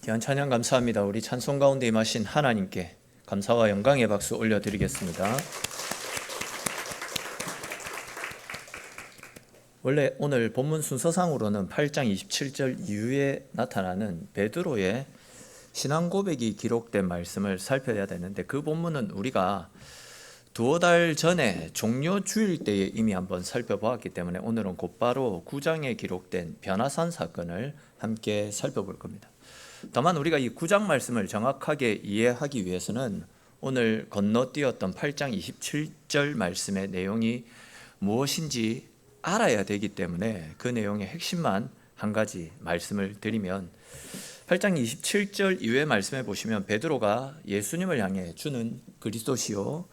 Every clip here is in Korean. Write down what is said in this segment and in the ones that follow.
귀한 찬양 감사합니다. 우리 찬송 가운데 임하신 하나님께 감사와 영광의 박수 올려드리겠습니다. 원래 오늘 본문 순서상으로는 8장 27절 이후에 나타나는 베드로의 신앙 고백이 기록된 말씀을 살펴야 되는데, 그 본문은 우리가 두어 달 전에 종려 주일 때에 이미 한번 살펴보았기 때문에 오늘은 곧바로 9장에 기록된 변화산 사건을 함께 살펴볼 겁니다. 다만 우리가 이 9장 말씀을 정확하게 이해하기 위해서는 오늘 건너뛰었던 8장 27절 말씀의 내용이 무엇인지 알아야 되기 때문에 그 내용의 핵심만 한 가지 말씀을 드리면, 8장 27절 이후의 말씀에 보시면 베드로가 예수님을 향해 주는 그리스도시요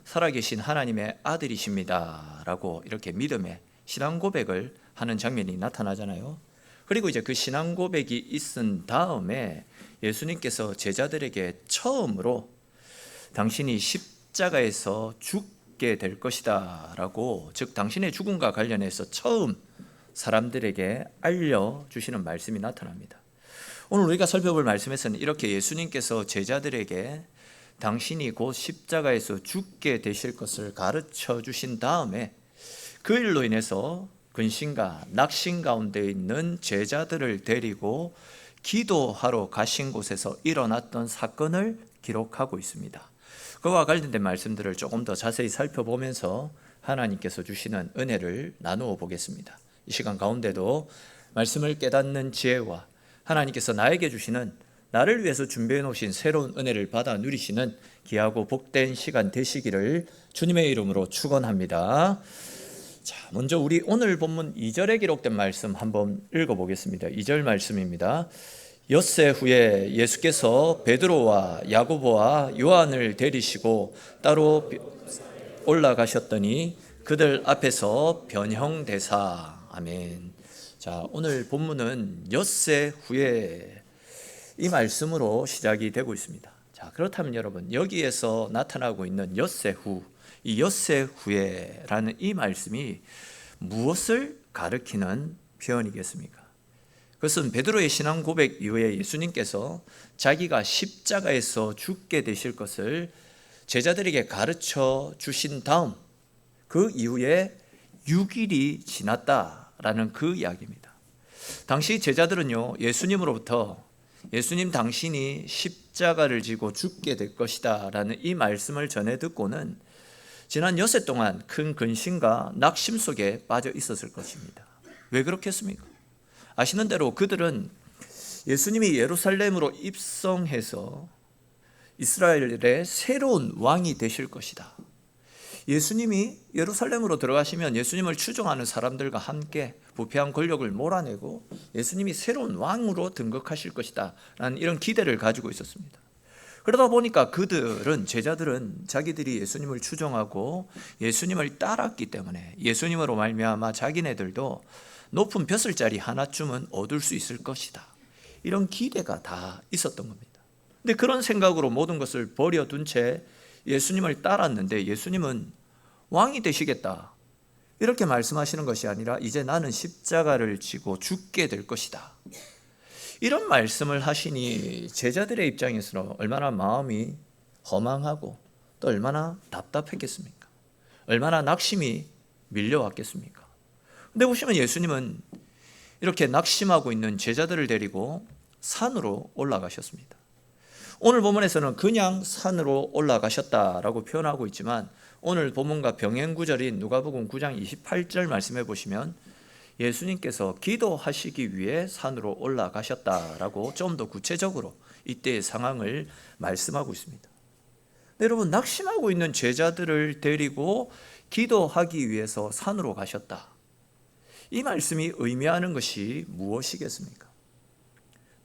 살아계신 하나님의 아들이십니다 라고 이렇게 믿음의 신앙 고백을 하는 장면이 나타나잖아요. 그리고 이제 그 신앙 고백이 있은 다음에 예수님께서 제자들에게 처음으로 당신이 십자가에서 죽게 될 것이다 라고, 즉 당신의 죽음과 관련해서 처음 사람들에게 알려주시는 말씀이 나타납니다. 오늘 우리가 살펴볼 말씀에서는 이렇게 예수님께서 제자들에게 당신이 곧 십자가에서 죽게 되실 것을 가르쳐 주신 다음에 그 일로 인해서 근심과 낙심 가운데 있는 제자들을 데리고 기도하러 가신 곳에서 일어났던 사건을 기록하고 있습니다. 그와 관련된 말씀들을 조금 더 자세히 살펴보면서 하나님께서 주시는 은혜를 나누어 보겠습니다. 이 시간 가운데도 말씀을 깨닫는 지혜와 하나님께서 나에게 주시는, 나를 위해서 준비해 놓으신 새로운 은혜를 받아 누리시는 귀하고 복된 시간 되시기를 주님의 이름으로 축원합니다. 자, 먼저 우리 오늘 본문 2절에 기록된 말씀 한번 읽어보겠습니다. 2절 말씀입니다. 엿새 후에 예수께서 베드로와 야고보와 요한을 데리시고 따로 올라가셨더니 그들 앞에서 변형되사. 아멘. 자, 오늘 본문은 엿새 후에 이 말씀으로 시작이 되고 있습니다. 자, 그렇다면 여러분, 여기에서 나타나고 있는 엿새 후, 이 엿새 후에라는 이 말씀이 무엇을 가리키는 표현이겠습니까? 그것은 베드로의 신앙 고백 이후에 예수님께서 자기가 십자가에서 죽게 되실 것을 제자들에게 가르쳐 주신 다음 그 이후에 6일이 지났다라는 그 이야기입니다. 당시 제자들은요, 예수님으로부터 예수님 당신이 십자가를 지고 죽게 될 것이다 라는 이 말씀을 전해 듣고는 지난 엿새 동안 큰 근심과 낙심 속에 빠져 있었을 것입니다. 왜 그렇겠습니까? 아시는 대로 그들은 예수님이 예루살렘으로 입성해서 이스라엘의 새로운 왕이 되실 것이다, 예수님이 예루살렘으로 들어가시면 예수님을 추종하는 사람들과 함께 부패한 권력을 몰아내고 예수님이 새로운 왕으로 등극하실 것이다 라는 이런 기대를 가지고 있었습니다. 그러다 보니까 그들은, 제자들은 자기들이 예수님을 추종하고 예수님을 따랐기 때문에 예수님으로 말미암아 자기네들도 높은 벼슬자리 하나쯤은 얻을 수 있을 것이다, 이런 기대가 다 있었던 겁니다. 근데 그런 생각으로 모든 것을 버려둔 채 예수님을 따랐는데 예수님은 왕이 되시겠다 이렇게 말씀하시는 것이 아니라 이제 나는 십자가를 지고 죽게 될 것이다, 이런 말씀을 하시니 제자들의 입장에서는 얼마나 마음이 허망하고 또 얼마나 답답했겠습니까? 얼마나 낙심이 밀려왔겠습니까? 근데 보시면 예수님은 이렇게 낙심하고 있는 제자들을 데리고 산으로 올라가셨습니다. 오늘 본문에서는 그냥 산으로 올라가셨다라고 표현하고 있지만 오늘 본문과 병행 구절인 누가복음 9장 28절 말씀해 보시면 예수님께서 기도하시기 위해 산으로 올라가셨다라고 좀 더 구체적으로 이때의 상황을 말씀하고 있습니다. 여러분, 낙심하고 있는 제자들을 데리고 기도하기 위해서 산으로 가셨다, 이 말씀이 의미하는 것이 무엇이겠습니까?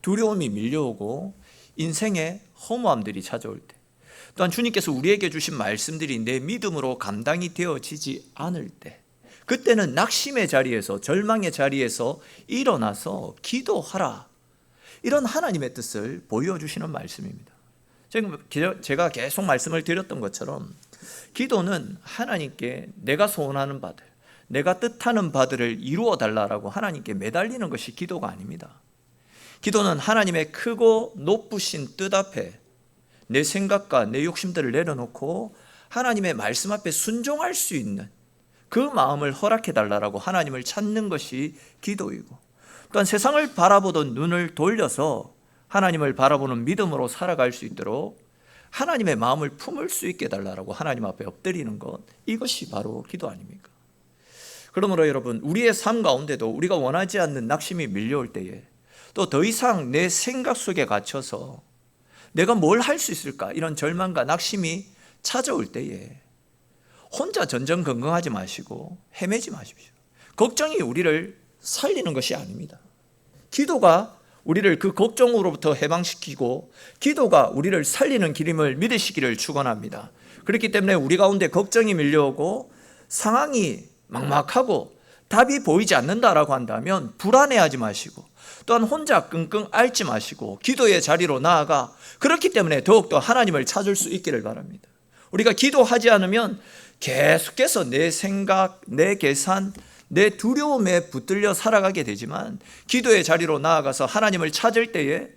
두려움이 밀려오고 인생의 허무함들이 찾아올 때, 또한 주님께서 우리에게 주신 말씀들이 내 믿음으로 감당이 되어지지 않을 때, 그때는 낙심의 자리에서, 절망의 자리에서 일어나서 기도하라, 이런 하나님의 뜻을 보여주시는 말씀입니다. 제가 계속 말씀을 드렸던 것처럼 기도는 하나님께 내가 소원하는 바들, 내가 뜻하는 바들을 이루어 달라고 하나님께 매달리는 것이 기도가 아닙니다. 기도는 하나님의 크고 높으신 뜻 앞에 내 생각과 내 욕심들을 내려놓고 하나님의 말씀 앞에 순종할 수 있는 그 마음을 허락해 달라고 하나님을 찾는 것이 기도이고, 또한 세상을 바라보던 눈을 돌려서 하나님을 바라보는 믿음으로 살아갈 수 있도록 하나님의 마음을 품을 수 있게 해달라고 하나님 앞에 엎드리는 것, 이것이 바로 기도 아닙니까? 그러므로 여러분, 우리의 삶 가운데도 우리가 원하지 않는 낙심이 밀려올 때에, 또 더 이상 내 생각 속에 갇혀서 내가 뭘 할 수 있을까, 이런 절망과 낙심이 찾아올 때에 혼자 전전긍긍하지 마시고 헤매지 마십시오. 걱정이 우리를 살리는 것이 아닙니다. 기도가 우리를 그 걱정으로부터 해방시키고 기도가 우리를 살리는 길임을 믿으시기를 축원합니다. 그렇기 때문에 우리 가운데 걱정이 밀려오고 상황이 막막하고 답이 보이지 않는다라고 한다면 불안해하지 마시고, 또한 혼자 끙끙 앓지 마시고 기도의 자리로 나아가, 그렇기 때문에 더욱더 하나님을 찾을 수 있기를 바랍니다. 우리가 기도하지 않으면 계속해서 내 생각, 내 계산, 내 두려움에 붙들려 살아가게 되지만, 기도의 자리로 나아가서 하나님을 찾을 때에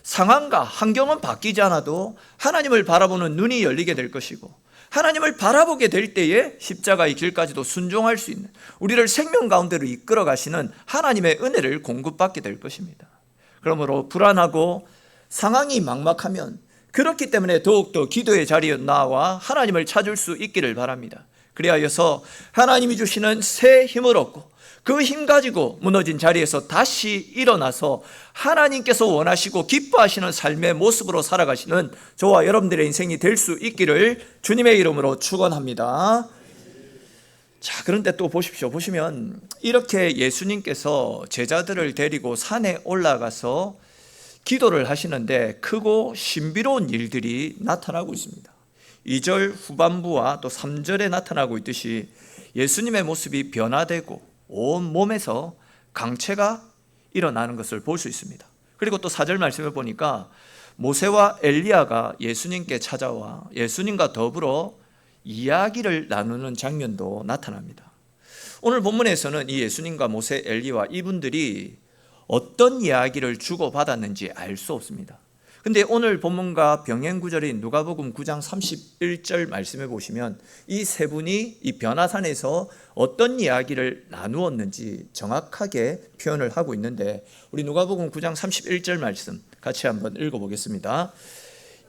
상황과 환경은 바뀌지 않아도 하나님을 바라보는 눈이 열리게 될 것이고, 하나님을 바라보게 될 때에 십자가의 길까지도 순종할 수 있는, 우리를 생명 가운데로 이끌어 가시는 하나님의 은혜를 공급받게 될 것입니다. 그러므로 불안하고 상황이 막막하면, 그렇기 때문에 더욱더 기도의 자리에 나와 하나님을 찾을 수 있기를 바랍니다. 그리하여서 하나님이 주시는 새 힘을 얻고 그 힘 가지고 무너진 자리에서 다시 일어나서 하나님께서 원하시고 기뻐하시는 삶의 모습으로 살아가시는 저와 여러분들의 인생이 될 수 있기를 주님의 이름으로 축원합니다. 자, 그런데 또 보시면 이렇게 예수님께서 제자들을 데리고 산에 올라가서 기도를 하시는데 크고 신비로운 일들이 나타나고 있습니다. 2절 후반부와 또 3절에 나타나고 있듯이 예수님의 모습이 변화되고 온 몸에서 강체가 일어나는 것을 볼 수 있습니다. 그리고 또 4절 말씀을 보니까 모세와 엘리야가 예수님께 찾아와 예수님과 더불어 이야기를 나누는 장면도 나타납니다. 오늘 본문에서는 이 예수님과 모세, 엘리야 이분들이 어떤 이야기를 주고받았는지 알 수 없습니다. 근데 오늘 본문과 병행 구절인 누가복음 9장 31절 말씀해 보시면 이 세 분이 이 변화산에서 어떤 이야기를 나누었는지 정확하게 표현을 하고 있는데, 우리 누가복음 9장 31절 말씀 같이 한번 읽어보겠습니다.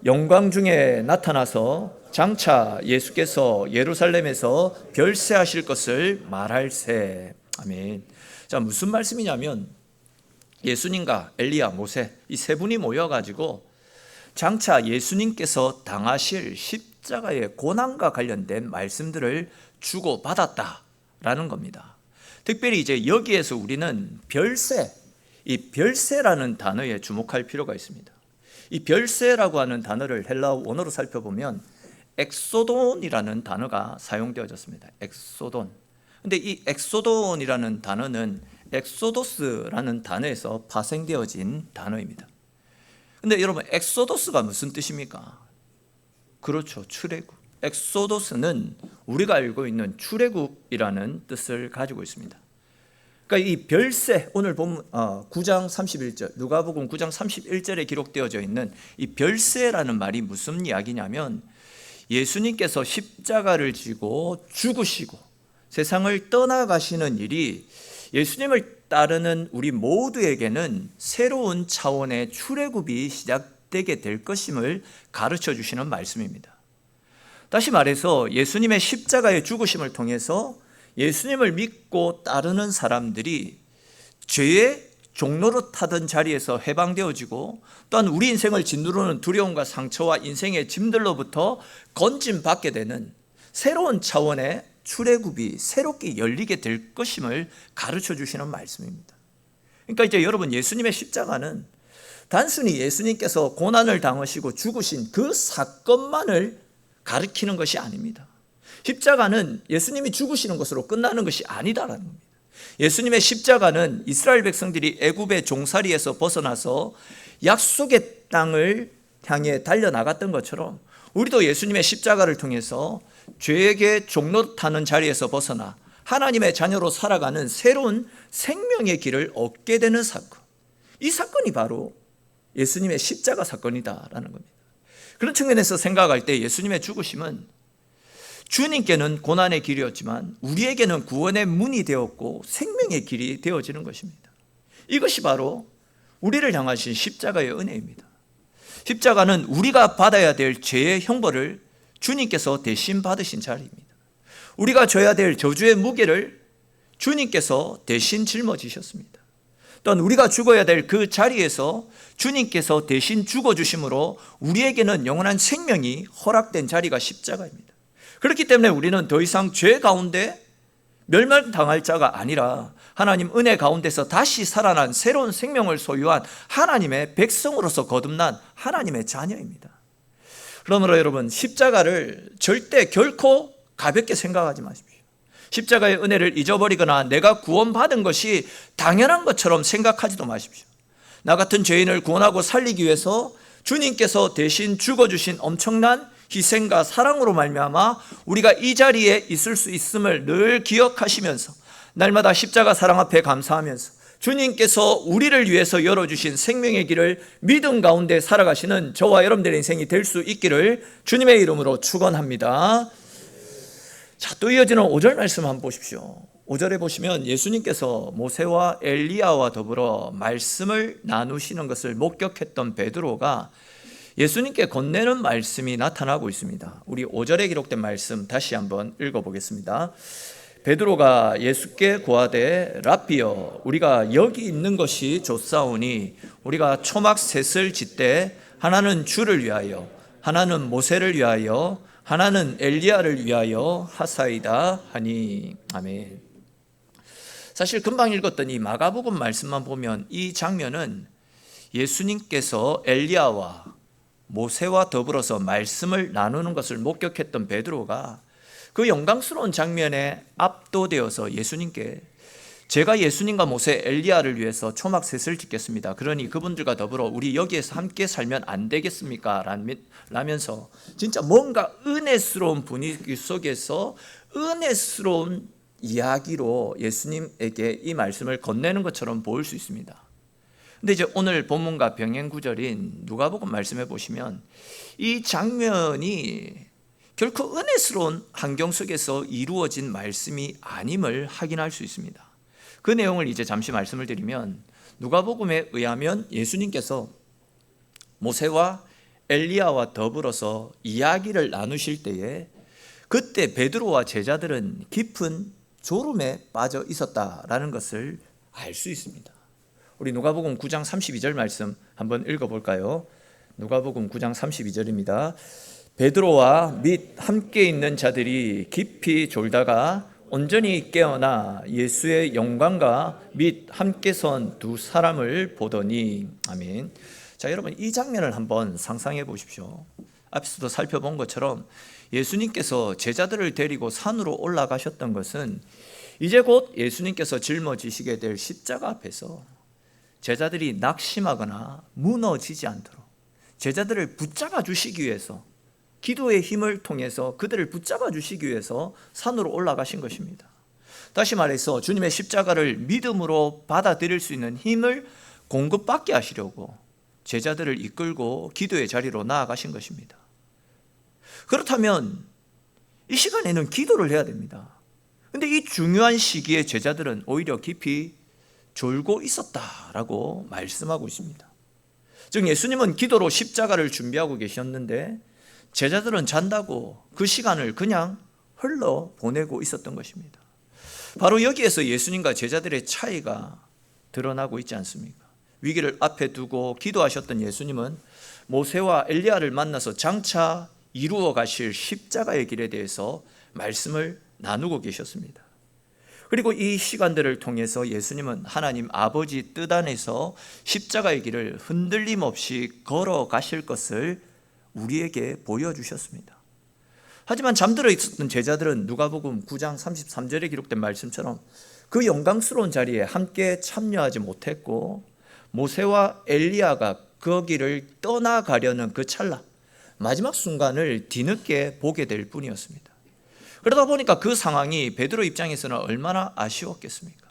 영광 중에 나타나서 장차 예수께서 예루살렘에서 별세하실 것을 말할세. 아멘. 자, 무슨 말씀이냐면 예수님과 엘리야, 모세 이 세 분이 모여가지고 장차 예수님께서 당하실 십자가의 고난과 관련된 말씀들을 주고받았다라는 겁니다. 특별히 이제 여기에서 우리는 별세, 이 별세라는 단어에 주목할 필요가 있습니다. 이 별세라고 하는 단어를 헬라어 원어로 살펴보면 엑소돈이라는 단어가 사용되어졌습니다. 엑소돈. 근데 이 엑소돈이라는 단어는 엑소도스라는 단어에서 파생되어진 단어입니다. 근데 여러분, 엑소도스가 무슨 뜻입니까? 그렇죠, 출애굽. 엑소도스는 우리가 알고 있는 출애굽이라는 뜻을 가지고 있습니다. 그러니까 이 별세, 오늘 보면 9장 31절, 누가복음 9장 31절에 기록되어져 있는 이 별세라는 말이 무슨 이야기냐면, 예수님께서 십자가를 지고 죽으시고 세상을 떠나가시는 일이 예수님을 따르는 우리 모두에게는 새로운 차원의 출애굽이 시작되게 될 것임을 가르쳐 주시는 말씀입니다. 다시 말해서 예수님의 십자가의 죽으심을 통해서 예수님을 믿고 따르는 사람들이 죄의 종로로 타던 자리에서 해방되어지고, 또한 우리 인생을 짓누르는 두려움과 상처와 인생의 짐들로부터 건짐받게 되는 새로운 차원의 출애굽이 새롭게 열리게 될 것임을 가르쳐 주시는 말씀입니다. 그러니까 이제 여러분, 예수님의 십자가는 단순히 예수님께서 고난을 당하시고 죽으신 그 사건만을 가리키는 것이 아닙니다. 십자가는 예수님이 죽으시는 것으로 끝나는 것이 아니다라는 겁니다. 예수님의 십자가는 이스라엘 백성들이 애굽의 종살이에서 벗어나서 약속의 땅을 향해 달려나갔던 것처럼 우리도 예수님의 십자가를 통해서 죄에게 종로 타는 자리에서 벗어나 하나님의 자녀로 살아가는 새로운 생명의 길을 얻게 되는 사건, 이 사건이 바로 예수님의 십자가 사건이다라는 겁니다. 그런 측면에서 생각할 때 예수님의 죽으심은 주님께는 고난의 길이었지만 우리에게는 구원의 문이 되었고 생명의 길이 되어지는 것입니다. 이것이 바로 우리를 향하신 십자가의 은혜입니다. 십자가는 우리가 받아야 될 죄의 형벌을 주님께서 대신 받으신 자리입니다. 우리가 져야 될 저주의 무게를 주님께서 대신 짊어지셨습니다. 또한 우리가 죽어야 될 그 자리에서 주님께서 대신 죽어주심으로 우리에게는 영원한 생명이 허락된 자리가 십자가입니다. 그렇기 때문에 우리는 더 이상 죄 가운데 멸망당할 자가 아니라 하나님 은혜 가운데서 다시 살아난 새로운 생명을 소유한 하나님의 백성으로서 거듭난 하나님의 자녀입니다. 그러므로 여러분, 십자가를 절대 결코 가볍게 생각하지 마십시오. 십자가의 은혜를 잊어버리거나 내가 구원받은 것이 당연한 것처럼 생각하지도 마십시오. 나 같은 죄인을 구원하고 살리기 위해서 주님께서 대신 죽어주신 엄청난 희생과 사랑으로 말미암아 우리가 이 자리에 있을 수 있음을 늘 기억하시면서 날마다 십자가 사랑 앞에 감사하면서 주님께서 우리를 위해서 열어주신 생명의 길을 믿음 가운데 살아가시는 저와 여러분들의 인생이 될 수 있기를 주님의 이름으로 축원합니다. 자, 또 이어지는 5절 말씀 한번 보십시오. 5절에 보시면 예수님께서 모세와 엘리야와 더불어 말씀을 나누시는 것을 목격했던 베드로가 예수님께 건네는 말씀이 나타나고 있습니다. 우리 5절에 기록된 말씀 다시 한번 읽어보겠습니다. 베드로가 예수께 고하되 랍비여, 우리가 여기 있는 것이 좋사오니 우리가 초막 셋을 짓되 하나는 주를 위하여, 하나는 모세를 위하여, 하나는 엘리야를 위하여 하사이다 하니. 아멘. 사실 금방 읽었던 이 마가복음 말씀만 보면 이 장면은 예수님께서 엘리야와 모세와 더불어서 말씀을 나누는 것을 목격했던 베드로가 그 영광스러운 장면에 압도되어서 예수님께 제가 예수님과 모세, 엘리야를 위해서 초막 셋을 짓겠습니다. 그러니 그분들과 더불어 우리 여기에서 함께 살면 안 되겠습니까? 라면서 진짜 뭔가 은혜스러운 분위기 속에서 은혜스러운 이야기로 예수님에게 이 말씀을 건네는 것처럼 보일 수 있습니다. 근데 이제 오늘 본문과 병행 구절인 누가복음 말씀해 보시면 이 장면이 결코 은혜스러운 환경 속에서 이루어진 말씀이 아님을 확인할 수 있습니다. 그 내용을 이제 잠시 말씀을 드리면 누가복음에 의하면 예수님께서 모세와 엘리야와 더불어서 이야기를 나누실 때에 그때 베드로와 제자들은 깊은 졸음에 빠져 있었다라는 것을 알 수 있습니다. 우리 누가복음 9장 32절 말씀 한번 읽어볼까요? 누가복음 9장 32절입니다. 베드로와 및 함께 있는 자들이 깊이 졸다가 온전히 깨어나 예수의 영광과 및 함께 선 두 사람을 보더니. 아멘. 자, 여러분, 이 장면을 한번 상상해 보십시오. 앞에서도 살펴본 것처럼 예수님께서 제자들을 데리고 산으로 올라가셨던 것은 이제 곧 예수님께서 짊어지시게 될 십자가 앞에서 제자들이 낙심하거나 무너지지 않도록 제자들을 붙잡아 주시기 위해서, 기도의 힘을 통해서 그들을 붙잡아 주시기 위해서 산으로 올라가신 것입니다. 다시 말해서 주님의 십자가를 믿음으로 받아들일 수 있는 힘을 공급받게 하시려고 제자들을 이끌고 기도의 자리로 나아가신 것입니다. 그렇다면 이 시간에는 기도를 해야 됩니다. 그런데 이 중요한 시기에 제자들은 오히려 깊이 졸고 있었다라고 말씀하고 있습니다. 즉 예수님은 기도로 십자가를 준비하고 계셨는데 제자들은 잔다고 그 시간을 그냥 흘러 보내고 있었던 것입니다. 바로 여기에서 예수님과 제자들의 차이가 드러나고 있지 않습니까? 위기를 앞에 두고 기도하셨던 예수님은 모세와 엘리야를 만나서 장차 이루어 가실 십자가의 길에 대해서 말씀을 나누고 계셨습니다. 그리고 이 시간들을 통해서 예수님은 하나님 아버지 뜻 안에서 십자가의 길을 흔들림 없이 걸어가실 것을 우리에게 보여주셨습니다. 하지만 잠들어 있었던 제자들은 누가복음 9장 33절에 기록된 말씀처럼 그 영광스러운 자리에 함께 참여하지 못했고 모세와 엘리야가 거기를 떠나가려는 그 찰나, 마지막 순간을 뒤늦게 보게 될 뿐이었습니다. 그러다 보니까 그 상황이 베드로 입장에서는 얼마나 아쉬웠겠습니까?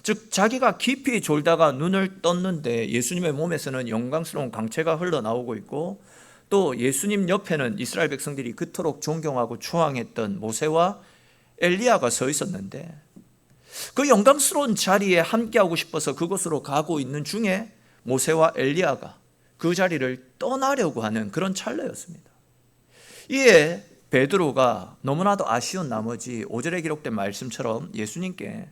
즉 자기가 깊이 졸다가 눈을 떴는데 예수님의 몸에서는 영광스러운 광채가 흘러나오고 있고, 또 예수님 옆에는 이스라엘 백성들이 그토록 존경하고 추앙했던 모세와 엘리야가 서 있었는데, 그 영광스러운 자리에 함께하고 싶어서 그곳으로 가고 있는 중에 모세와 엘리야가 그 자리를 떠나려고 하는 그런 찰나였습니다. 이에 베드로가 너무나도 아쉬운 나머지 5절에 기록된 말씀처럼 예수님께,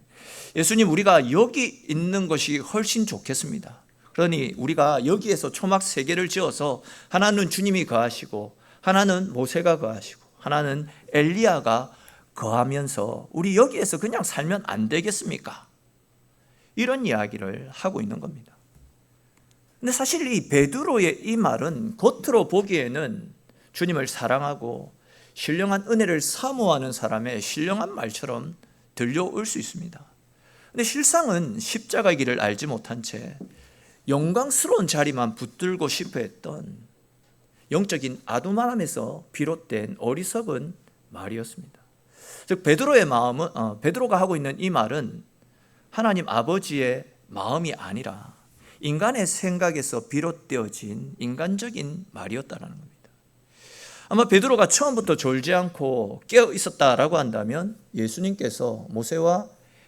예수님, 우리가 여기 있는 것이 훨씬 좋겠습니다. 그러니 우리가 여기에서 초막 3개를 지어서 하나는 주님이 거하시고, 하나는 모세가 거하시고, 하나는 엘리야가 거하면서 우리 여기에서 그냥 살면 안 되겠습니까? 이런 이야기를 하고 있는 겁니다. 근데 사실 이 베드로의 이 말은 겉으로 보기에는 주님을 사랑하고 신령한 은혜를 사모하는 사람의 신령한 말처럼 들려올 수 있습니다. 근데 실상은 십자가의 길을 알지 못한 채 영광스러운 자리만 붙들고 싶어 했던 영적인 아두마람에서 비롯된 어리석은 말이었습니다. 즉 베드로의 마음은 베드로가 하고 있는 이 말은 하나님 아버지의 마음이 아니라 인간의 생각에서 비롯되어진 인간적인 말이었다라는 겁니다. 아마 베드로가 처음부터 졸지 않고 깨어 있었다라고 한다면 예수님께서 모세와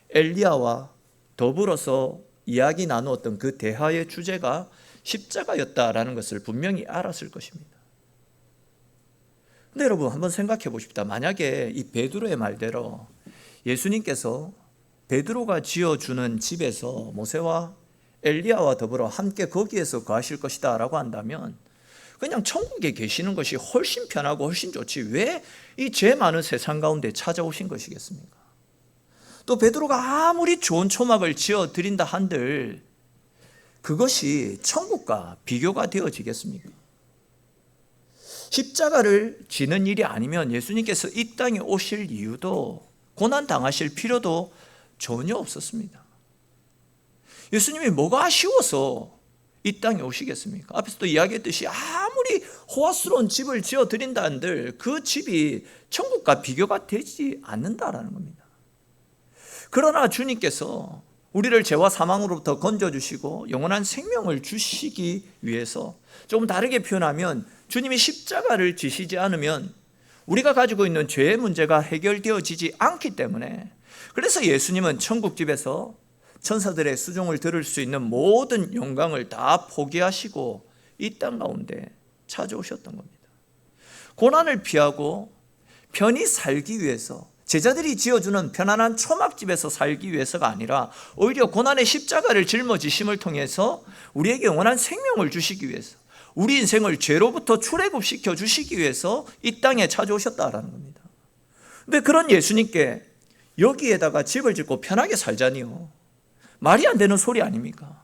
엘리야와 더불어서 이야기 나누었던 그 대화의 주제가 십자가였다라는 것을 분명히 알았을 것입니다. 근데 여러분 한번 생각해 보십시다. 만약에 이 베드로의 말대로 예수님께서 베드로가 지어주는 집에서 모세와 엘리야와 더불어 함께 거기에서 거하실 것이다 라고 한다면 그냥 천국에 계시는 것이 훨씬 편하고 훨씬 좋지 왜 이 죄 많은 세상 가운데 찾아오신 것이겠습니까? 또 베드로가 아무리 좋은 초막을 지어 드린다 한들 그것이 천국과 비교가 되어지겠습니까? 십자가를 지는 일이 아니면 예수님께서 이 땅에 오실 이유도 고난 당하실 필요도 전혀 없었습니다. 예수님이 뭐가 아쉬워서 이 땅에 오시겠습니까? 앞에서도 이야기했듯이 아무리 호화스러운 집을 지어 드린다 한들 그 집이 천국과 비교가 되지 않는다라는 겁니다. 그러나 주님께서 우리를 죄와 사망으로부터 건져주시고 영원한 생명을 주시기 위해서, 조금 다르게 표현하면 주님이 십자가를 지시지 않으면 우리가 가지고 있는 죄의 문제가 해결되어지지 않기 때문에, 그래서 예수님은 천국집에서 천사들의 수종을 들을 수 있는 모든 영광을 다 포기하시고 이 땅 가운데 찾아오셨던 겁니다. 고난을 피하고 편히 살기 위해서, 제자들이 지어주는 편안한 초막집에서 살기 위해서가 아니라 오히려 고난의 십자가를 짊어지심을 통해서 우리에게 영원한 생명을 주시기 위해서, 우리 인생을 죄로부터 출애굽시켜 주시기 위해서 이 땅에 찾아오셨다라는 겁니다. 근데 그런 예수님께 여기에다가 집을 짓고 편하게 살자니요, 말이 안 되는 소리 아닙니까?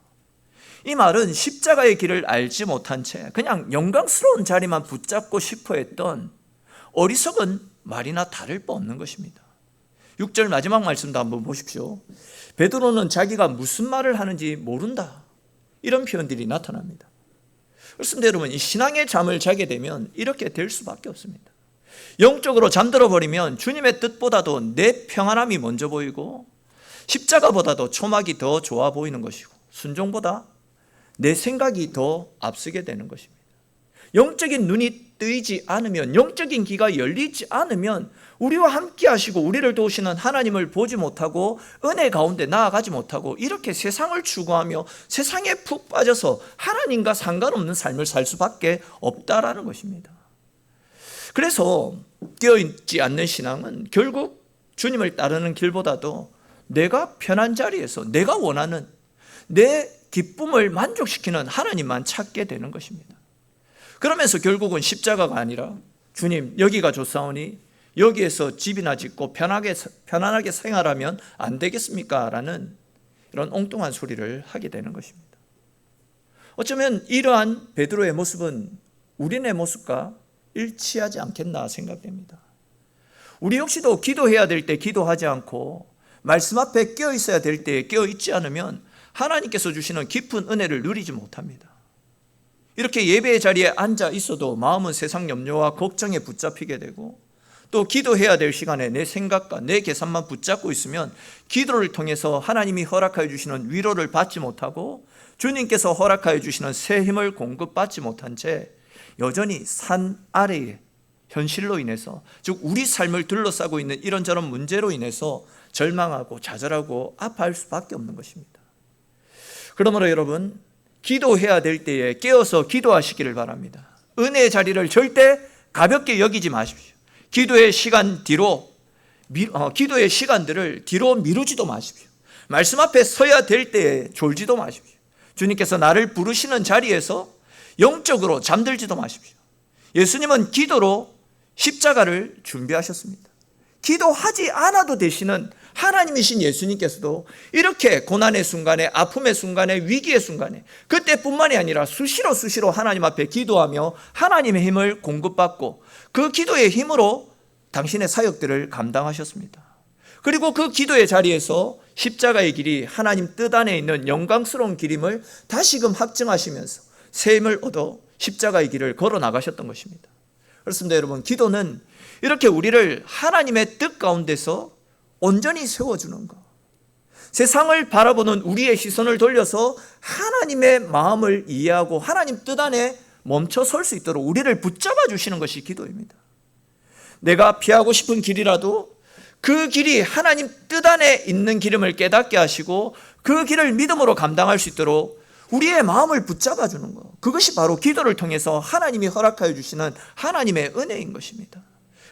이 말은 십자가의 길을 알지 못한 채 그냥 영광스러운 자리만 붙잡고 싶어 했던 어리석은 말이나 다를 바 없는 것입니다. 6절 마지막 말씀도 한번 보십시오. 베드로는 자기가 무슨 말을 하는지 모른다, 이런 표현들이 나타납니다. 그렇습니다. 여러분, 이 신앙의 잠을 자게 되면 이렇게 될 수밖에 없습니다. 영적으로 잠들어 버리면 주님의 뜻보다도 내 평안함이 먼저 보이고 십자가보다도 초막이 더 좋아 보이는 것이고 순종보다 내 생각이 더 앞서게 되는 것입니다. 영적인 눈이 뜨이지 않으면, 영적인 귀가 열리지 않으면 우리와 함께 하시고 우리를 도우시는 하나님을 보지 못하고 은혜 가운데 나아가지 못하고 이렇게 세상을 추구하며 세상에 푹 빠져서 하나님과 상관없는 삶을 살 수밖에 없다라는 것입니다. 그래서 깨어있지 않는 신앙은 결국 주님을 따르는 길보다도 내가 편한 자리에서 내가 원하는 내 기쁨을 만족시키는 하나님만 찾게 되는 것입니다. 그러면서 결국은 십자가가 아니라 주님 여기가 좋사오니 여기에서 집이나 짓고 편안하게 생활하면 안 되겠습니까? 라는 이런 엉뚱한 소리를 하게 되는 것입니다. 어쩌면 이러한 베드로의 모습은 우리네 모습과 일치하지 않겠나 생각됩니다. 우리 역시도 기도해야 될 때 기도하지 않고 말씀 앞에 깨어 있어야 될 때 깨어 있지 않으면 하나님께서 주시는 깊은 은혜를 누리지 못합니다. 이렇게 예배의 자리에 앉아 있어도 마음은 세상 염려와 걱정에 붙잡히게 되고 또 기도해야 될 시간에 내 생각과 내 계산만 붙잡고 있으면 기도를 통해서 하나님이 허락하여 주시는 위로를 받지 못하고 주님께서 허락하여 주시는 새 힘을 공급받지 못한 채 여전히 산 아래의 현실로 인해서, 즉 우리 삶을 둘러싸고 있는 이런저런 문제로 인해서 절망하고 좌절하고 아파할 수밖에 없는 것입니다. 그러므로 여러분, 기도해야 될 때에 깨어서 기도하시기를 바랍니다. 은혜의 자리를 절대 가볍게 여기지 마십시오. 기도의 시간들을 뒤로 미루지도 마십시오. 말씀 앞에 서야 될 때에 졸지도 마십시오. 주님께서 나를 부르시는 자리에서 영적으로 잠들지도 마십시오. 예수님은 기도로 십자가를 준비하셨습니다. 기도하지 않아도 되시는 하나님이신 예수님께서도 이렇게 고난의 순간에, 아픔의 순간에, 위기의 순간에, 그때뿐만이 아니라 수시로 하나님 앞에 기도하며 하나님의 힘을 공급받고 그 기도의 힘으로 당신의 사역들을 감당하셨습니다. 그리고 그 기도의 자리에서 십자가의 길이 하나님 뜻 안에 있는 영광스러운 길임을 다시금 확증하시면서 새 힘을 얻어 십자가의 길을 걸어 나가셨던 것입니다. 그렇습니다. 여러분, 기도는 이렇게 우리를 하나님의 뜻 가운데서 온전히 세워주는 것, 세상을 바라보는 우리의 시선을 돌려서 하나님의 마음을 이해하고 하나님 뜻 안에 멈춰 설 수 있도록 우리를 붙잡아 주시는 것이 기도입니다. 내가 피하고 싶은 길이라도 그 길이 하나님 뜻 안에 있는 길임을 깨닫게 하시고 그 길을 믿음으로 감당할 수 있도록 우리의 마음을 붙잡아 주는 것, 그것이 바로 기도를 통해서 하나님이 허락하여 주시는 하나님의 은혜인 것입니다.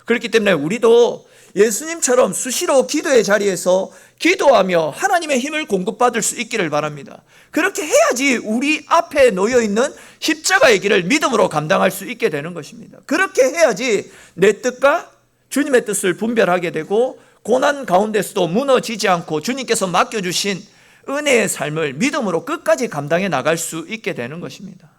그렇기 때문에 우리도 예수님처럼 수시로 기도의 자리에서 기도하며 하나님의 힘을 공급받을 수 있기를 바랍니다. 그렇게 해야지 우리 앞에 놓여있는 십자가의 길을 믿음으로 감당할 수 있게 되는 것입니다. 그렇게 해야지 내 뜻과 주님의 뜻을 분별하게 되고 고난 가운데서도 무너지지 않고 주님께서 맡겨주신 은혜의 삶을 믿음으로 끝까지 감당해 나갈 수 있게 되는 것입니다.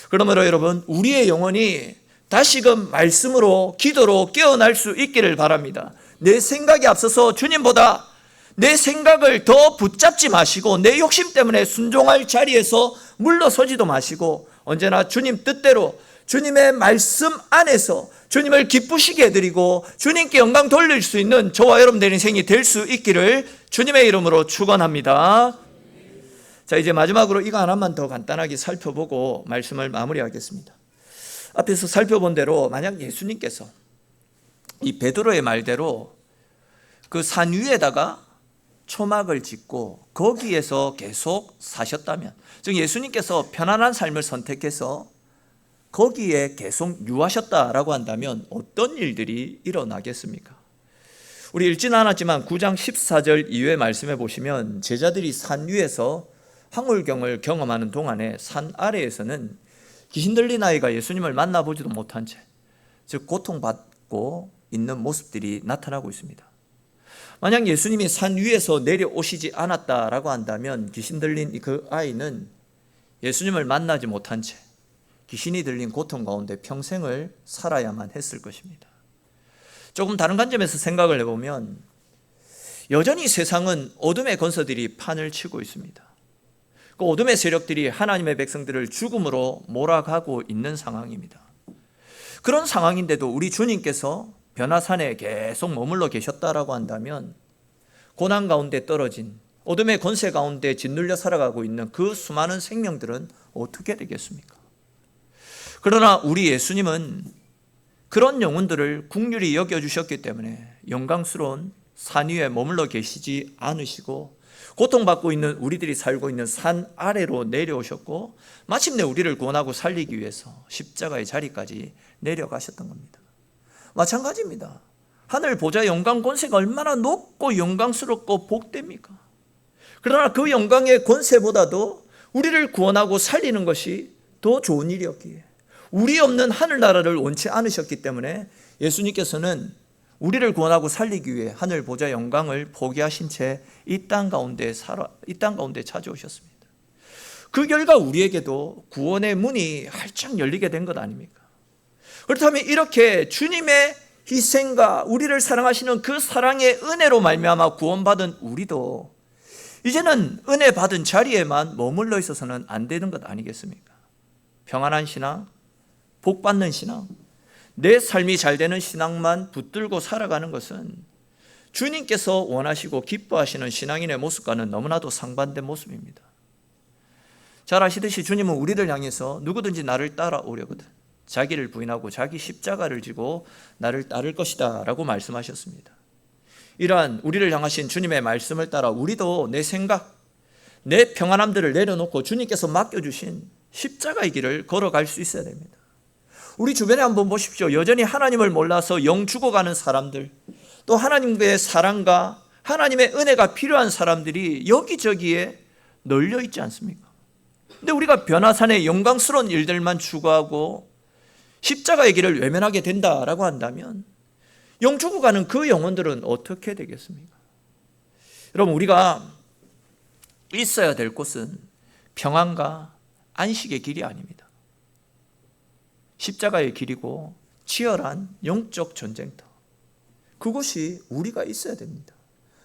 그러므로 여러분, 우리의 영혼이 다시금 말씀으로 기도로 깨어날 수 있기를 바랍니다. 내 생각이 앞서서 주님보다 내 생각을 더 붙잡지 마시고 내 욕심 때문에 순종할 자리에서 물러서지도 마시고 언제나 주님 뜻대로 주님의 말씀 안에서 주님을 기쁘시게 해드리고 주님께 영광 돌릴 수 있는 저와 여러분들의 인생이 될 수 있기를 주님의 이름으로 축원합니다. 자, 이제 마지막으로 이거 하나만 더 간단하게 살펴보고 말씀을 마무리하겠습니다. 앞에서 살펴본 대로 만약 예수님께서 이 베드로의 말대로 그 산 위에다가 초막을 짓고 거기에서 계속 사셨다면, 즉 예수님께서 편안한 삶을 선택해서 거기에 계속 유하셨다라고 한다면 어떤 일들이 일어나겠습니까? 우리 읽지는 않았지만 9장 14절 이후의 말씀에 보시면 제자들이 산 위에서 황홀경을 경험하는 동안에 산 아래에서는 귀신 들린 아이가 예수님을 만나보지도 못한 채, 즉 고통받고 있는 모습들이 나타나고 있습니다. 만약 예수님이 산 위에서 내려오시지 않았다라고 한다면 귀신 들린 그 아이는 예수님을 만나지 못한 채 귀신이 들린 고통 가운데 평생을 살아야만 했을 것입니다. 조금 다른 관점에서 생각을 해보면 여전히 세상은 어둠의 권세들이 판을 치고 있습니다. 그 어둠의 세력들이 하나님의 백성들을 죽음으로 몰아가고 있는 상황입니다. 그런 상황인데도 우리 주님께서 변화산에 계속 머물러 계셨다라고 한다면 고난 가운데 떨어진 어둠의 권세 가운데 짓눌려 살아가고 있는 그 수많은 생명들은 어떻게 되겠습니까? 그러나 우리 예수님은 그런 영혼들을 긍휼히 여겨주셨기 때문에 영광스러운 산 위에 머물러 계시지 않으시고 고통받고 있는 우리들이 살고 있는 산 아래로 내려오셨고 마침내 우리를 구원하고 살리기 위해서 십자가의 자리까지 내려가셨던 겁니다. 마찬가지입니다. 하늘 보좌 영광 권세가 얼마나 높고 영광스럽고 복됩니까? 그러나 그 영광의 권세보다도 우리를 구원하고 살리는 것이 더 좋은 일이었기에 우리 없는 하늘나라를 원치 않으셨기 때문에 예수님께서는 우리를 구원하고 살리기 위해 하늘 보좌 영광을 포기하신 채 이 땅 가운데 찾아오셨습니다. 그 결과 우리에게도 구원의 문이 활짝 열리게 된 것 아닙니까? 그렇다면 이렇게 주님의 희생과 우리를 사랑하시는 그 사랑의 은혜로 말미암아 구원받은 우리도 이제는 은혜 받은 자리에만 머물러 있어서는 안 되는 것 아니겠습니까? 평안한 신앙, 복 받는 신앙, 내 삶이 잘 되는 신앙만 붙들고 살아가는 것은 주님께서 원하시고 기뻐하시는 신앙인의 모습과는 너무나도 상반된 모습입니다. 잘 아시듯이 주님은 우리를 향해서 누구든지 나를 따라오려거든 자기를 부인하고 자기 십자가를 지고 나를 따를 것이다 라고 말씀하셨습니다. 이러한 우리를 향하신 주님의 말씀을 따라 우리도 내 생각, 내 평안함들을 내려놓고 주님께서 맡겨주신 십자가의 길을 걸어갈 수 있어야 됩니다. 우리 주변에 한번 보십시오. 여전히 하나님을 몰라서 영 죽어가는 사람들, 또 하나님의 사랑과 하나님의 은혜가 필요한 사람들이 여기저기에 널려 있지 않습니까? 근데 우리가 변화산의 영광스러운 일들만 추구하고 십자가의 길을 외면하게 된다라고 한다면 영 죽어가는 그 영혼들은 어떻게 되겠습니까? 여러분, 우리가 있어야 될 곳은 평안과 안식의 길이 아닙니다. 십자가의 길이고 치열한 영적 전쟁터, 그곳이 우리가 있어야 됩니다.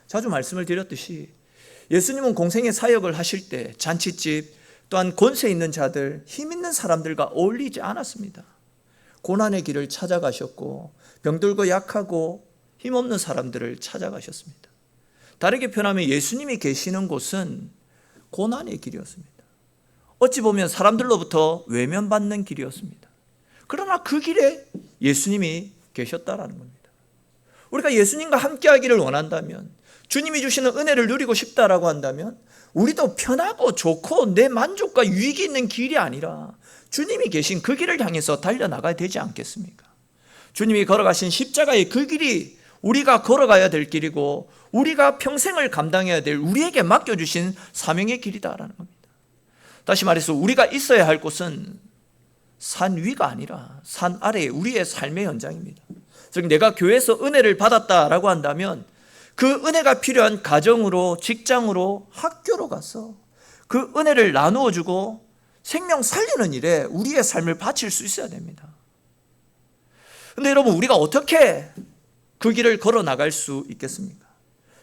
자주 말씀을 드렸듯이 예수님은 공생의 사역을 하실 때 잔치집 또한 권세 있는 자들, 힘 있는 사람들과 어울리지 않았습니다. 고난의 길을 찾아가셨고 병들고 약하고 힘없는 사람들을 찾아가셨습니다. 다르게 표현하면 예수님이 계시는 곳은 고난의 길이었습니다. 어찌 보면 사람들로부터 외면받는 길이었습니다. 그러나 그 길에 예수님이 계셨다라는 겁니다. 우리가 예수님과 함께하기를 원한다면, 주님이 주시는 은혜를 누리고 싶다라고 한다면 우리도 편하고 좋고 내 만족과 유익이 있는 길이 아니라 주님이 계신 그 길을 향해서 달려나가야 되지 않겠습니까? 주님이 걸어가신 십자가의 그 길이 우리가 걸어가야 될 길이고 우리가 평생을 감당해야 될, 우리에게 맡겨주신 사명의 길이다라는 겁니다. 다시 말해서 우리가 있어야 할 곳은 산 위가 아니라 산 아래의 우리의 삶의 현장입니다. 즉 내가 교회에서 은혜를 받았다라고 한다면 그 은혜가 필요한 가정으로, 직장으로, 학교로 가서 그 은혜를 나누어 주고 생명 살리는 일에 우리의 삶을 바칠 수 있어야 됩니다. 그런데 여러분, 우리가 어떻게 그 길을 걸어 나갈 수 있겠습니까?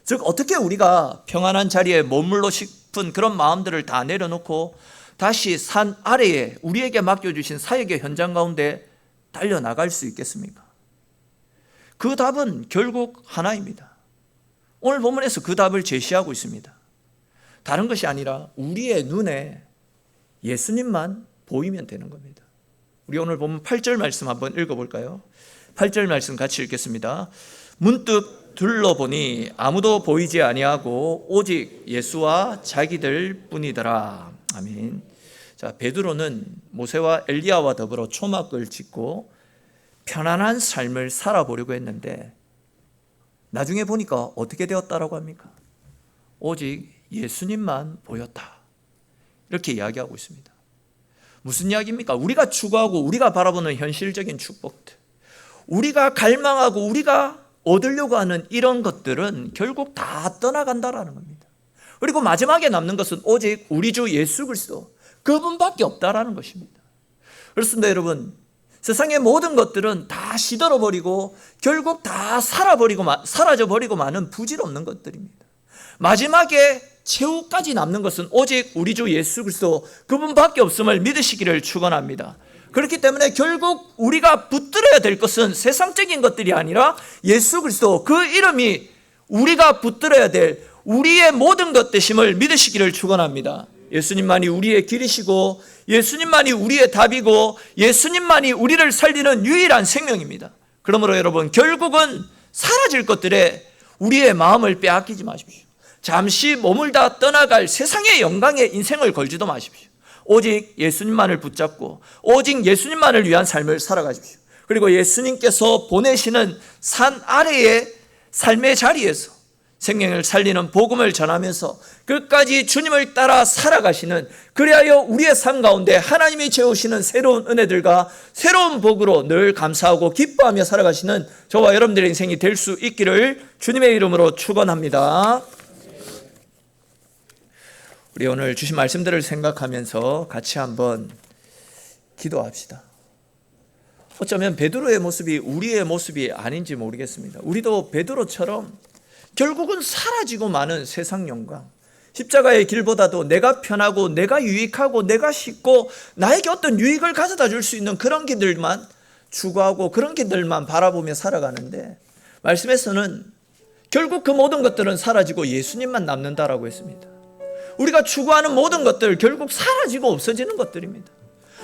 즉 어떻게 우리가 평안한 자리에 머물러 싶은 그런 마음들을 다 내려놓고 다시 산 아래에 우리에게 맡겨주신 사역의 현장 가운데 달려나갈 수 있겠습니까? 그 답은 결국 하나입니다. 오늘 본문에서 그 답을 제시하고 있습니다. 다른 것이 아니라 우리의 눈에 예수님만 보이면 되는 겁니다. 우리 오늘 본문 8절 말씀 한번 읽어볼까요? 8절 말씀 같이 읽겠습니다. 문득 둘러보니 아무도 보이지 아니하고 오직 예수와 자기들 뿐이더라. 아멘. 자, 베드로는 모세와 엘리야와 더불어 초막을 짓고 편안한 삶을 살아보려고 했는데 나중에 보니까 어떻게 되었다라고 합니까? 오직 예수님만 보였다. 이렇게 이야기하고 있습니다. 무슨 이야기입니까? 우리가 추구하고 우리가 바라보는 현실적인 축복들, 우리가 갈망하고 우리가 얻으려고 하는 이런 것들은 결국 다 떠나간다라는 겁니다. 그리고 마지막에 남는 것은 오직 우리 주 예수 그리스도, 그분밖에 없다라는 것입니다. 그렇습니다, 여러분. 세상의 모든 것들은 다 시들어버리고 결국 다 사라져버리고 마는 부질없는 것들입니다. 마지막에 최후까지 남는 것은 오직 우리 주 예수 그리스도, 그분밖에 없음을 믿으시기를 축원합니다. 그렇기 때문에 결국 우리가 붙들어야 될 것은 세상적인 것들이 아니라 예수 그리스도, 그 이름이 우리가 붙들어야 될 우리의 모든 것 되심을 믿으시기를 축원합니다. 예수님만이 우리의 길이시고 예수님만이 우리의 답이고 예수님만이 우리를 살리는 유일한 생명입니다. 그러므로 여러분, 결국은 사라질 것들에 우리의 마음을 빼앗기지 마십시오. 잠시 머물다 떠나갈 세상의 영광에 인생을 걸지도 마십시오. 오직 예수님만을 붙잡고 오직 예수님만을 위한 삶을 살아가십시오. 그리고 예수님께서 보내시는 산 아래의 삶의 자리에서 생명을 살리는 복음을 전하면서 끝까지 주님을 따라 살아가시는, 그리하여 우리의 삶 가운데 하나님이 채우시는 새로운 은혜들과 새로운 복으로 늘 감사하고 기뻐하며 살아가시는 저와 여러분들의 인생이 될 수 있기를 주님의 이름으로 축원합니다. 우리 오늘 주신 말씀들을 생각하면서 같이 한번 기도합시다. 어쩌면 베드로의 모습이 우리의 모습이 아닌지 모르겠습니다. 우리도 베드로처럼 결국은 사라지고 마는 세상 영광, 십자가의 길보다도 내가 편하고 내가 유익하고 내가 쉽고 나에게 어떤 유익을 가져다 줄 수 있는 그런 길들만 추구하고 그런 것들만 바라보며 살아가는데, 말씀에서는 결국 그 모든 것들은 사라지고 예수님만 남는다라고 했습니다. 우리가 추구하는 모든 것들 결국 사라지고 없어지는 것들입니다.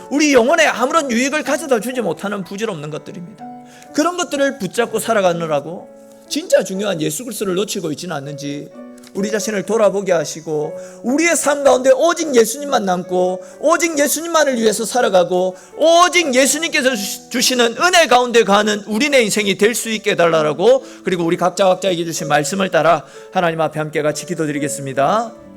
우리 영혼에 아무런 유익을 가져다 주지 못하는 부질없는 것들입니다. 그런 것들을 붙잡고 살아가느라고 진짜 중요한 예수 그리스도를 놓치고 있지는 않는지 우리 자신을 돌아보게 하시고, 우리의 삶 가운데 오직 예수님만 남고 오직 예수님만을 위해서 살아가고 오직 예수님께서 주시는 은혜 가운데 가는 우리네 인생이 될 수 있게 해달라고, 그리고 우리 각자에게 주신 말씀을 따라 하나님 앞에 함께 같이 기도드리겠습니다.